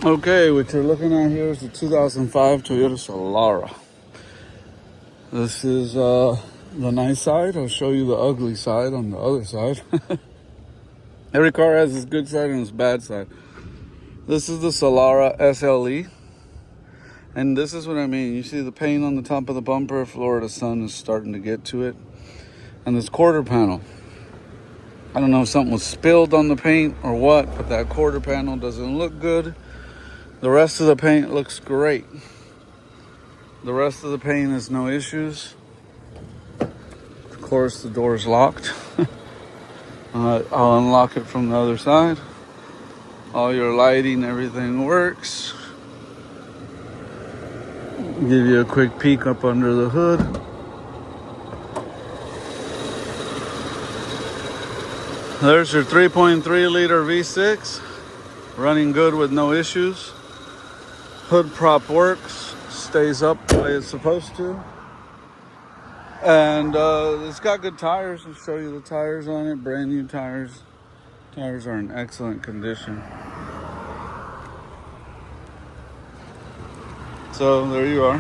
Okay, what you're looking at here is the 2005 Toyota Solara. This is the nice side. I'll show you the ugly side on the other side. Every car has its good side and its bad side. This is the Solara SLE. And this is what I mean. You see the paint on the top of the bumper. Florida sun is starting to get to it. And this quarter panel. I don't know if something was spilled on the paint or what, but that quarter panel doesn't look good. The rest of the paint looks great. The rest of the paint is no issues. Of course, the door is locked. I'll unlock it from the other side. All your lighting, everything works. Give you a quick peek up under the hood. There's your 3.3 liter V6, running good with no issues. Hood prop works, stays up the way it's supposed to. And it's got good tires. I'll show you the tires on it, brand new tires. Tires are in excellent condition. So there you are.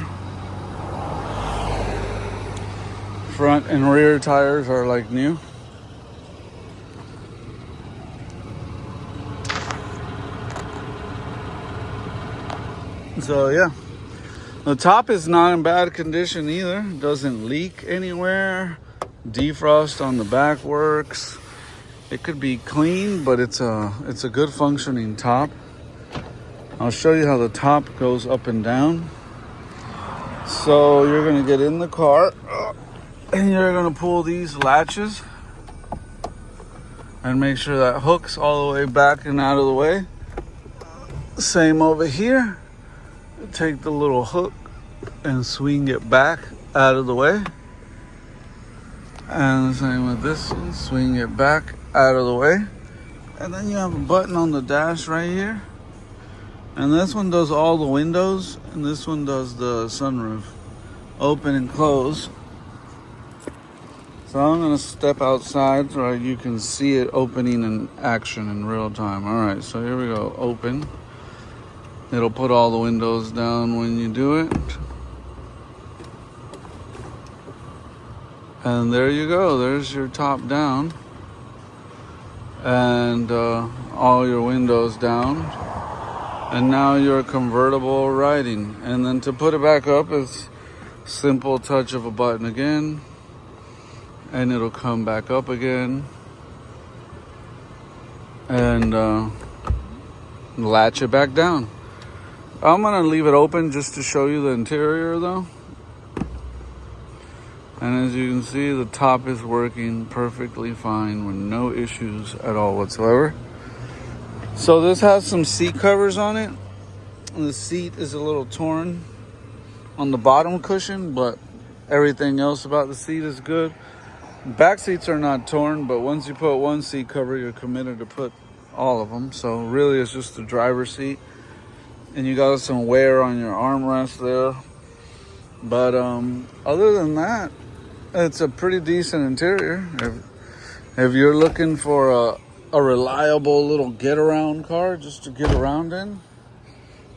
Front and rear tires are like new. So yeah, the top is not in bad condition either. Doesn't leak anywhere. Defrost on the back works. It could be clean, but it's a good functioning top. I'll show you how the top goes up and down. So you're gonna get in the car and you're gonna pull these latches and make sure that hook's all the way back and out of the way. Same over here. Take the little hook and swing it back out of the way. And the same with this one, swing it back out of the way. And then you have a button on the dash right here. And this one does all the windows, and this one does the sunroof. Open and close. So I'm gonna step outside so you can see it opening in action in real time. All right, so here we go, open. It'll put all the windows down when you do it. And there you go, there's your top down. And all your windows down. And now you're convertible riding. And then to put it back up is simple touch of a button again. And it'll come back up again. And latch it back down. I'm gonna leave it open just to show you the interior though. And as you can see, the top is working perfectly fine with no issues at all whatsoever. So this has some seat covers on it. The seat is a little torn on the bottom cushion, but everything else about the seat is good. Back seats are not torn, but once you put one seat cover, you're committed to put all of them. So really it's just the driver's seat. And you got some wear on your armrest there. But other than that, it's a pretty decent interior. If you're looking for a reliable little get-around car just to get around in,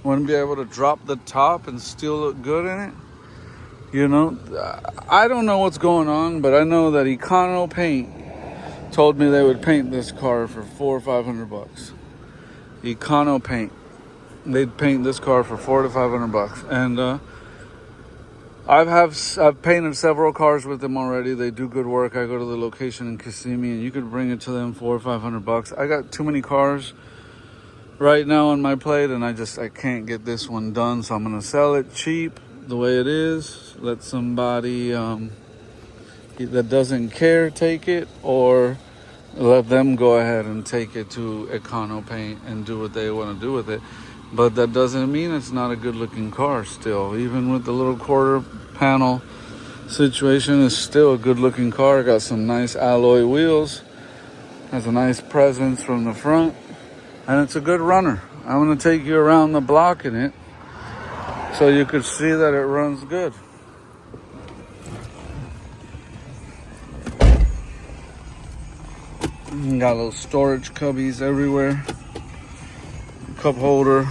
want to be able to drop the top and still look good in it, you know, I don't know what's going on, but I know that Econo Paint told me they would paint this car for $400 or $500. Econo Paint. They'd paint this car for $400 to $500, and I've painted several cars with them already. They do good work. I go to the location in Kissimmee, and you could bring it to them $400 or $500. I got too many cars right now on my plate, and I can't get this one done, so I'm gonna sell it cheap the way it is. Let somebody that doesn't care take it, or let them go ahead and take it to Econo Paint and do what they want to do with it. But that doesn't mean it's not a good looking car still. Even with the little quarter panel situation, it's still a good looking car. Got some nice alloy wheels. Has a nice presence from the front. And it's a good runner. I'm going to take you around the block in it so you could see that it runs good. Got little storage cubbies everywhere. Cup holder.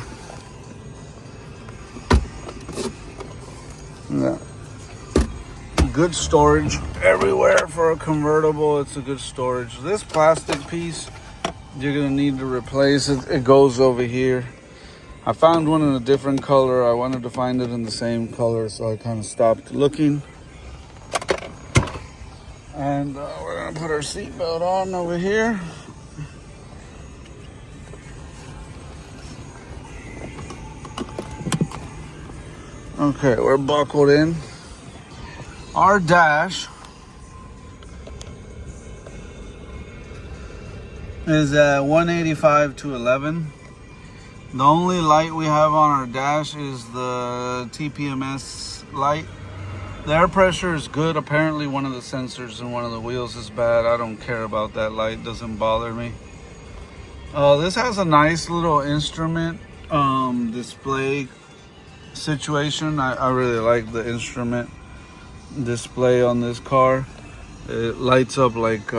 Yeah. Good storage everywhere for a convertible. It's a good storage. This plastic piece, you're gonna need to replace it. It goes over here. I found one in a different color. I wanted to find it in the same color, so I kind of stopped looking. And we're gonna put our seatbelt on over here. Okay, we're buckled in. Our dash is at 185/11. The only light we have on our dash is the TPMS light. The air pressure is good. Apparently one of the sensors in one of the wheels is bad. I don't care about that light. Doesn't bother me. This has a nice little instrument display situation. I really like the instrument display on this car. It lights up like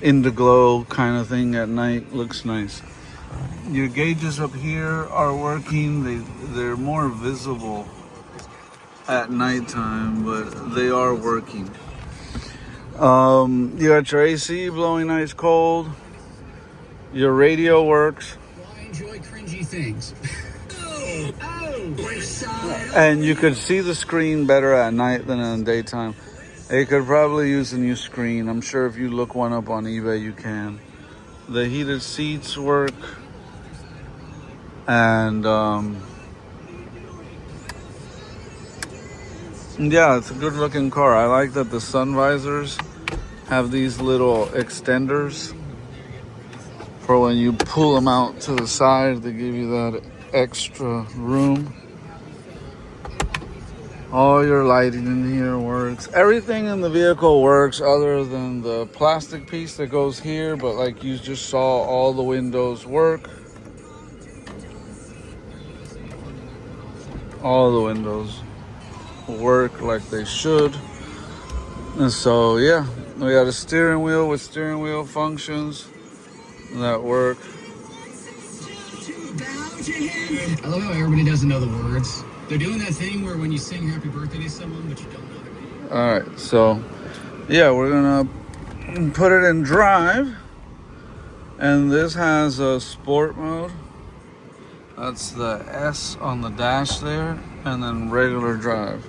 indigo kind of thing at night. Looks nice. Your gauges up here are working. They're more visible at nighttime, but they are working. You got your AC blowing nice cold. Your radio works. Well, I enjoy cringy things. And you could see the screen better at night than in the daytime. It could probably use a new screen. I'm sure if you look one up on eBay, you can. The heated seats work. And yeah, it's a good looking car. I like that the sun visors have these little extenders for when you pull them out to the side. They give you that extra room. All your lighting in here works. Everything in the vehicle works other than the plastic piece that goes here, but like you just saw, all the windows work. All the windows work like they should. And so yeah, we got a steering wheel with steering wheel functions that work. I love how everybody doesn't know the words. They're doing that thing where when you sing happy birthday to someone, but you don't know the name. All right, so yeah, we're gonna put it in drive, and this has a sport mode. That's the S on the dash there, and then regular drive.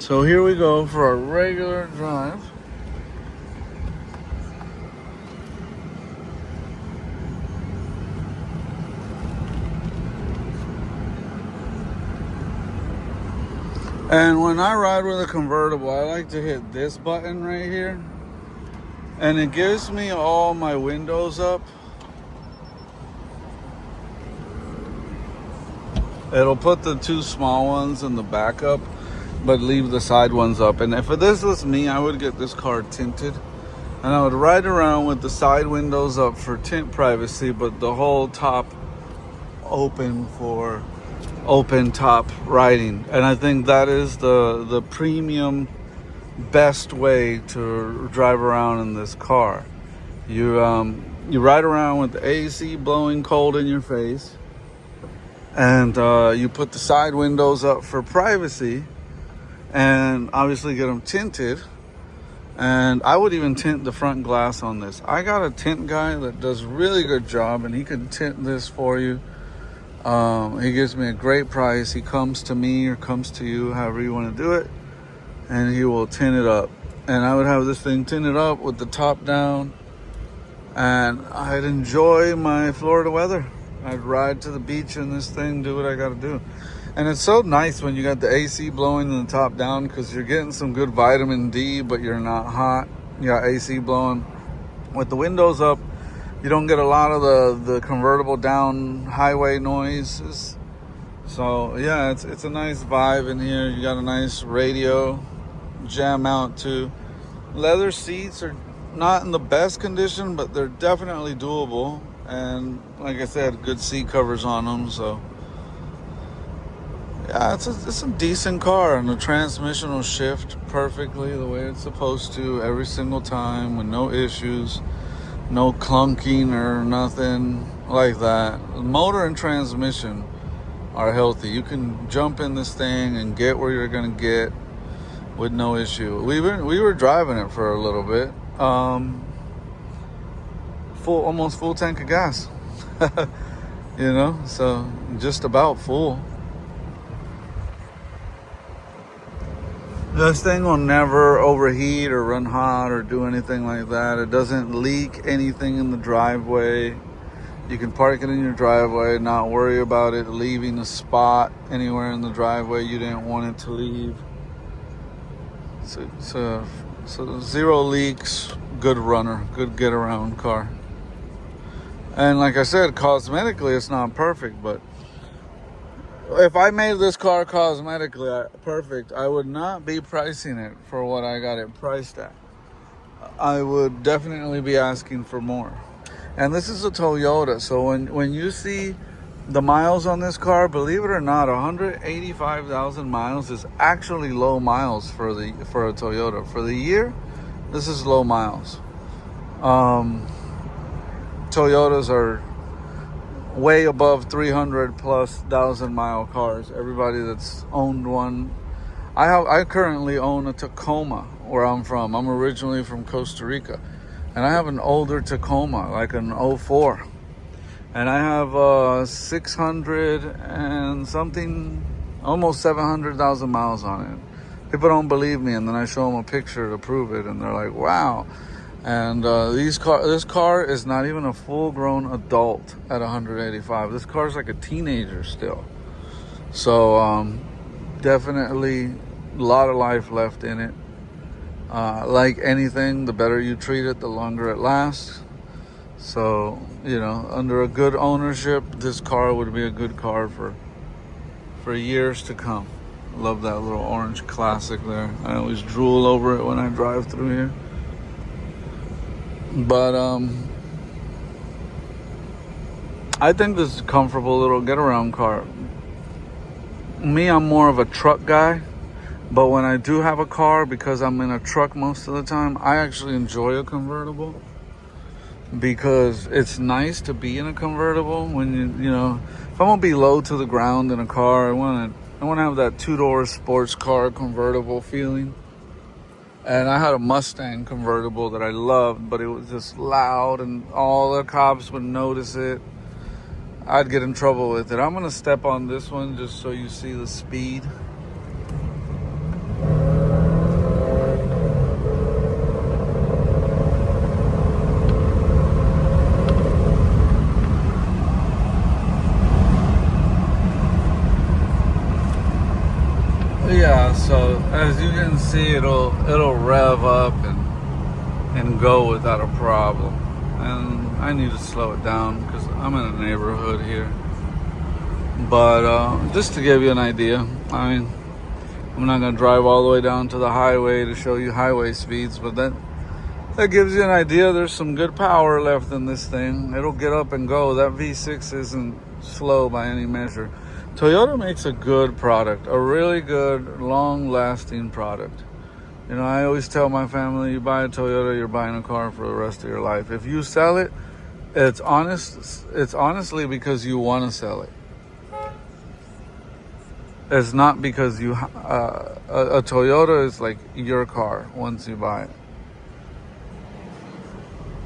So here we go for our regular drive. And when I ride with a convertible, I like to hit this button right here. And it gives me all my windows up. It'll put the two small ones in the back up, but leave the side ones up. And if this was me, I would get this car tinted. And I would ride around with the side windows up for tint privacy, but the whole top open for open top riding. And I think that is the premium best way to drive around in this car. You ride around with the AC blowing cold in your face, and you put the side windows up for privacy, and obviously get them tinted. And I would even tint the front glass on this. I got a tint guy that does a really good job, and he can tint this for you. He gives me a great price. He comes to me or comes to you, however you want to do it, and he will tint it up. And I would have this thing tinted up with the top down, and I'd enjoy my Florida weather. I'd ride to the beach in this thing, do what I got to do. And it's so nice when you got the AC blowing and the top down, because you're getting some good vitamin D, but you're not hot. You got AC blowing. With the windows up, you don't get a lot of the convertible down highway noises. So yeah, it's a nice vibe in here. You got a nice radio, jam out too. Leather seats are not in the best condition, but they're definitely doable. And like I said, good seat covers on them. So yeah, it's a decent car, and the transmission will shift perfectly the way it's supposed to every single time with no issues. No clunking or nothing like that. The motor and transmission are healthy. You can jump in this thing and get where you're gonna get with no issue. We were driving it for a little bit. Almost full tank of gas. You know, so just about full. This thing will never overheat or run hot or do anything like that. It doesn't leak anything in the driveway. You can park it in your driveway, not worry about it leaving a spot anywhere in the driveway you didn't want it to leave. So zero leaks, good runner, good get around car. And like I said, cosmetically it's not perfect, but if I made this car cosmetically perfect, I would not be pricing it for what I got it priced at. I would definitely be asking for more. And this is a Toyota, so when you see the miles on this car, believe it or not, 185,000 miles is actually low miles for a Toyota. For the year, this is low miles. Toyotas are way above 300,000+ mile cars. Everybody that's owned one. I currently own a Tacoma where I'm from. I'm originally from Costa Rica. And I have an older Tacoma, like an 04. And I have 600 and something, almost 700,000 miles on it. People don't believe me, and then I show them a picture to prove it, and they're like, wow. And this car is not even a full-grown adult at 185. This car is like a teenager still. So definitely a lot of life left in it. Like anything, the better you treat it, the longer it lasts. So, you know, under a good ownership, this car would be a good car for years to come. Love that little orange classic there. I always drool over it when I drive through here. But I think this is a comfortable little get-around car. Me, I'm more of a truck guy. But when I do have a car, because I'm in a truck most of the time, I actually enjoy a convertible. Because it's nice to be in a convertible when you know, if I'm gonna be low to the ground in a car, I wanna have that two-door sports car convertible feeling. And I had a Mustang convertible that I loved, but it was just loud and all the cops would notice it. I'd get in trouble with it. I'm gonna step on this one just so you see the speed. Yeah, so as you can see, it'll rev up and go without a problem. And I need to slow it down because I'm in a neighborhood here. But just to give you an idea, I mean, I'm not gonna drive all the way down to the highway to show you highway speeds, but that gives you an idea. There's some good power left in this thing. It'll get up and go. That V6 isn't slow by any measure. Toyota makes a good product, a really good, long-lasting product. You know, I always tell my family, you buy a Toyota, you're buying a car for the rest of your life. If you sell it, it's honestly because you want to sell it. It's not because you a Toyota is like your car once you buy it.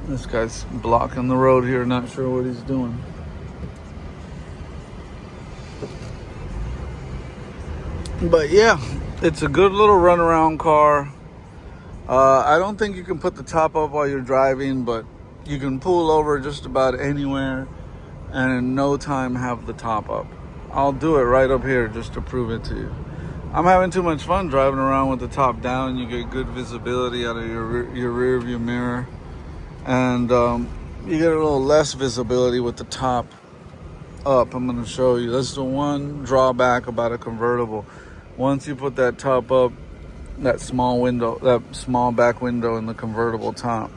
This guy's blocking the road here, not sure what he's doing. But yeah, it's a good little runaround car. I don't think you can put the top up while you're driving, but you can pull over just about anywhere and in no time have the top up. I'll do it right up here just to prove it to you. I'm having too much fun driving around with the top down. You get good visibility out of your rear view mirror, and you get a little less visibility with the top up. I'm going to show you. That's the one drawback about a convertible. Once you put that top up, that small back window in the convertible top,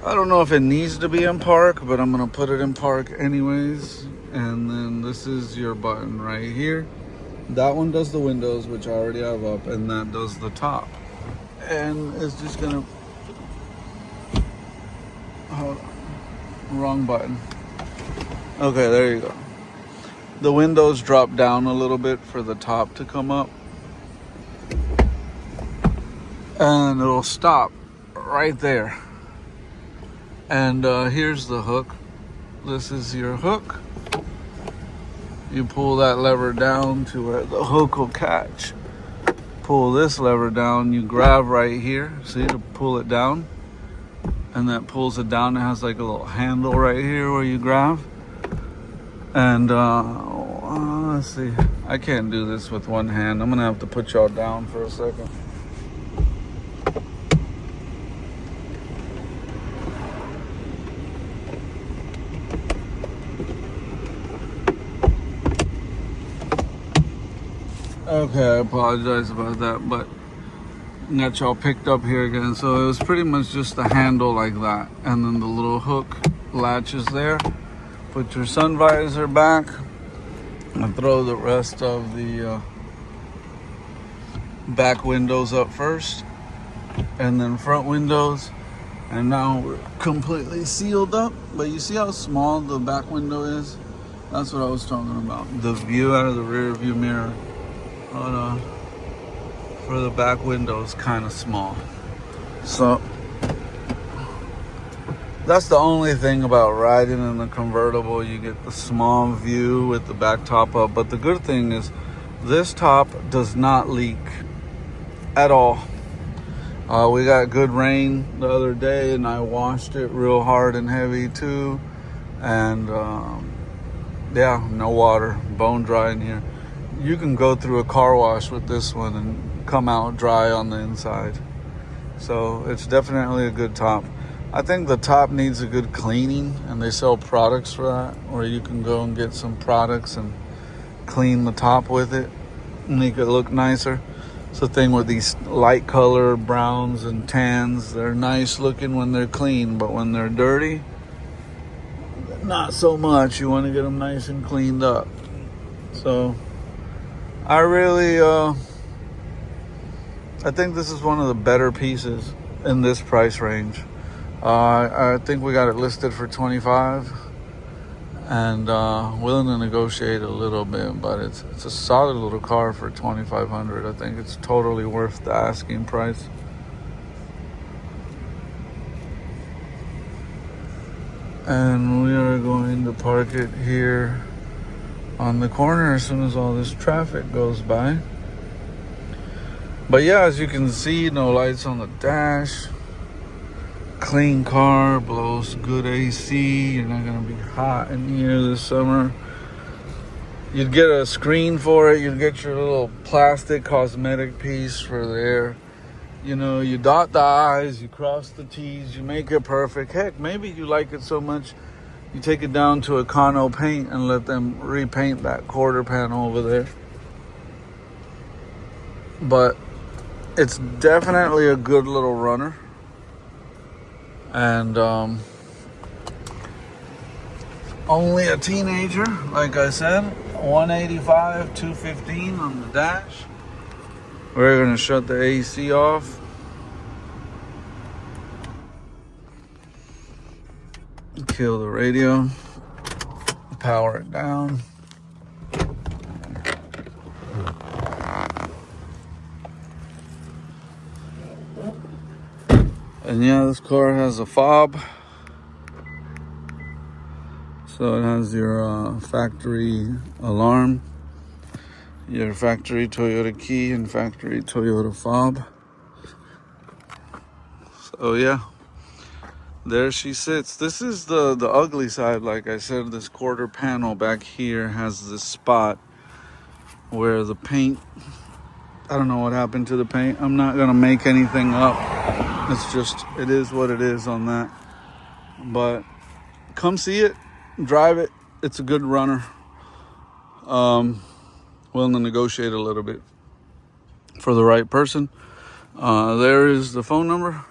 I don't know if it needs to be in park, but I'm gonna put it in park anyways. And then this is your button right here. That one does the windows, which I already have up, and that does the top. And it's just gonna, hold on, wrong button. Okay, there you go. the windows drop down a little bit for the top to come up. And it'll stop right there. And here's the hook. This is your hook. You pull that lever down to where the hook will catch. Pull this lever down, you grab right here, see, to pull it down. And that pulls it down. It has like a little handle right here where you grab. And let's see, I can't do this with one hand. I'm gonna have to put y'all down for a second. Okay, I apologize about that, but got y'all picked up here again. So it was pretty much just a handle like that, and then the little hook latches there. Put your sun visor back and throw the rest of the back windows up first, and then front windows. And now we're completely sealed up, but you see how small the back window is? That's what I was talking about. The view out of the rear view mirror for the back window is kind of small. So that's the only thing about riding in the convertible. You get the small view with the back top up. But the good thing is this top does not leak at all. We got good rain the other day and I washed it real hard and heavy too. And yeah, no water, bone dry in here. You can go through a car wash with this one and come out dry on the inside. So it's definitely a good top. I think the top needs a good cleaning, and they sell products for that, where you can go and get some products and clean the top with it, make it look nicer. It's the thing with these light color browns and tans. They're nice looking when they're clean, but when they're dirty, not so much. You want to get them nice and cleaned up. So I really, I think this is one of the better pieces in this price range. I think we got it listed for $25, and willing to negotiate a little bit, but it's a solid little car for $2,500. I think it's totally worth the asking price. And we are going to park it here on the corner as soon as all this traffic goes by. But yeah, as you can see, no lights on the dash. Clean car, blows good AC. You're not gonna be hot in here this summer. You'd get a screen for it. You'd get your little plastic cosmetic piece for the air. You know, you dot the I's, you cross the T's, you make it perfect. Heck, maybe you like it so much, you take it down to Econo Paint and let them repaint that quarter panel over there. But it's definitely a good little runner. And only a teenager, like I said. 185, 215 on the dash. We're gonna shut the AC off. Kill the radio. Power it down. And yeah, this car has a fob. So it has your factory alarm, your factory Toyota key, and factory Toyota fob. So yeah, there she sits. This is the ugly side. Like I said, this quarter panel back here has this spot where the paint, I don't know what happened to the paint. I'm not gonna make anything up. It's just, it is what it is on that. But come see it, drive it. It's a good runner. Willing to negotiate a little bit for the right person. There is the phone number.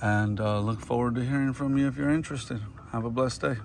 And look forward to hearing from you if you're interested. Have a blessed day.